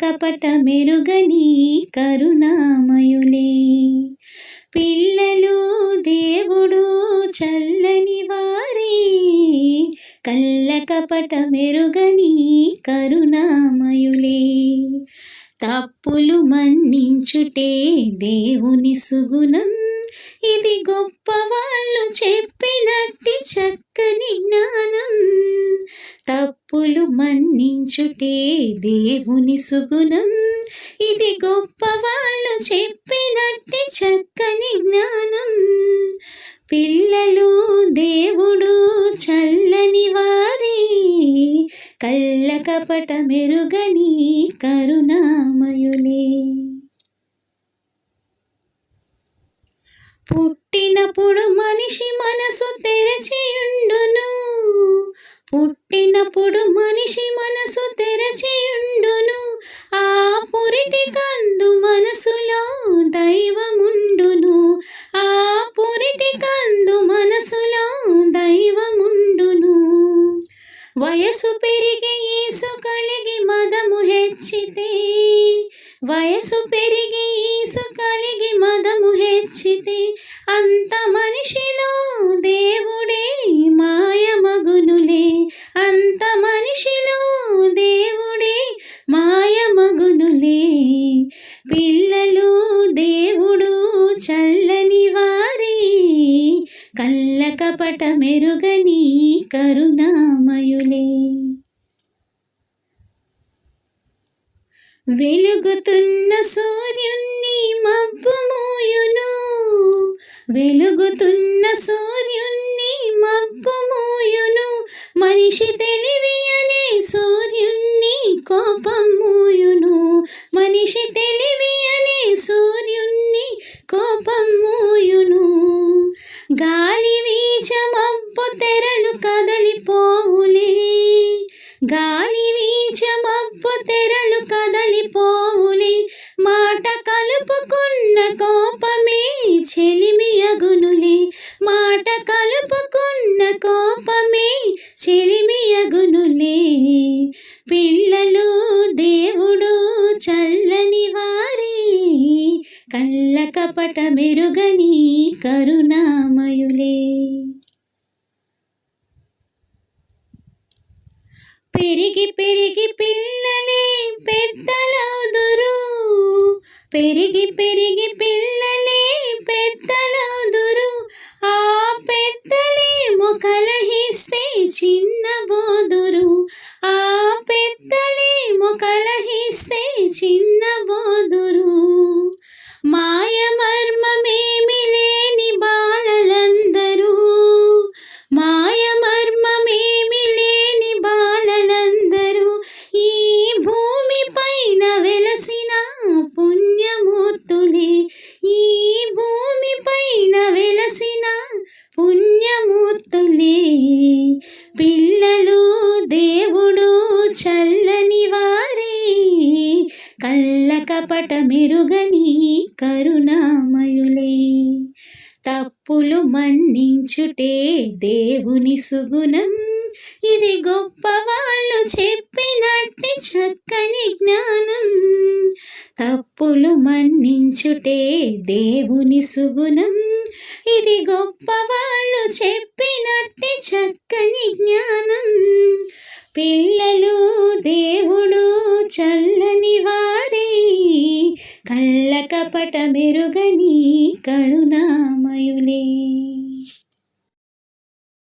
కపట మెరుగని కరుణామయులే. పిల్లలు దేవుడు చల్లని వారే, కళ్ళ కపట మెరుగని కరుణామయులే. తప్పులు మన్నించుటే దేవుని సుగుణం, ఇది గొప్ప వాళ్ళు చెప్పినట్టి చక్కని జ్ఞానం. తప్పులు మన్నించుటే దేవుని సుగుణం, ఇది గొప్ప వాళ్ళు చెప్పినట్టి చక్కని జ్ఞానం. పిల్లలు దేవుడు చల్లని వారే, కళ్ళ కపట మెరుగని కరుణామయులే. పుట్టినప్పుడు మనిషి మనసు తెరచియుండును, పుట్టినప్పుడు మనిషి మనసు తెరచియుండును. ఆ పురిటి కందు మనసులో దైవముండును, ఆ పురిటి కందు మనసులో దైవముండును. వయసు పెరిగి యేసు కలిగి మదము హెచ్చితే, వయసు పెరిగి యేసు కలిగి మదము హెచ్చితే, అంత మనిషిలో దేవుడే మాయమగునులే, అంత మనిషిలో దేవుడే మాయమగునులే. పిల్లలు దేవుడు చల్లని వారే, కళ్ళ కపట మెరుగని కరుణామయులే. వెలుగుతున్న సూర్యున్ని మబ్బు మోయును, వెలుగుతున్న సూర్యున్ని మబ్బు మోయును. మనిషి తెలివి అనే సూర్యున్ని కోపం మోయును, మనిషి తెలివి అనే సూర్యున్ని కోపం మోయును. గాలి వీచ మబ్బు తెరలు కదలిపోవులే, గాలి వీచ మబ్బు తెరలు కదలిపోవులే. మాట కలుపుకున్న కోపమే చెలిమి అగునులే, మాట కలుపుకున్న కోపమే చెలిమి అగునులే. పిల్లలు దేవుడు చల్లని వారే, కళ్ళ కపట మెరుగని కరుణామయులే. పెరిగి పెరిగి పిల్లలే పెద్దలవుదురు, పెరిగి పెరిగి పిల్లలే పెద్దలవుదురు. ఆ పెద్దలేమో కలహిస్తే చిన్నబోదురు, ఆ పెద్దలేమో కలహిస్తే చిన్నబోదురు. మాయ మర్మమేమి లేని బాలలందరూ, మాయ మర్మమేమి లేని బాలలందరూ, ఈ భూమి పైన వెలసిన పుణ్యమూర్తులే, ఈ భూమి పైన వెలసిన పుణ్యమూర్తులే. పిల్లలు దేవుడు చల్లని వారే, కళ్ళ కపట మెరుగని కరుణామయులే. తప్పులు మన్నించుటే దేవుని సుగుణం, ఇది గొప్ప వాళ్ళు చెప్పినట్టి చక్కని జ్ఞానం. తప్పులు మన్నించుటే దేవుని సుగుణం, ఇది గొప్ప వాళ్ళు చెప్పినట్టి చక్కని జ్ఞానం. పిల్లలు దేవుడు చల్లని వారే, కళ్ళ కపట మెరుగని కరుణామయులే.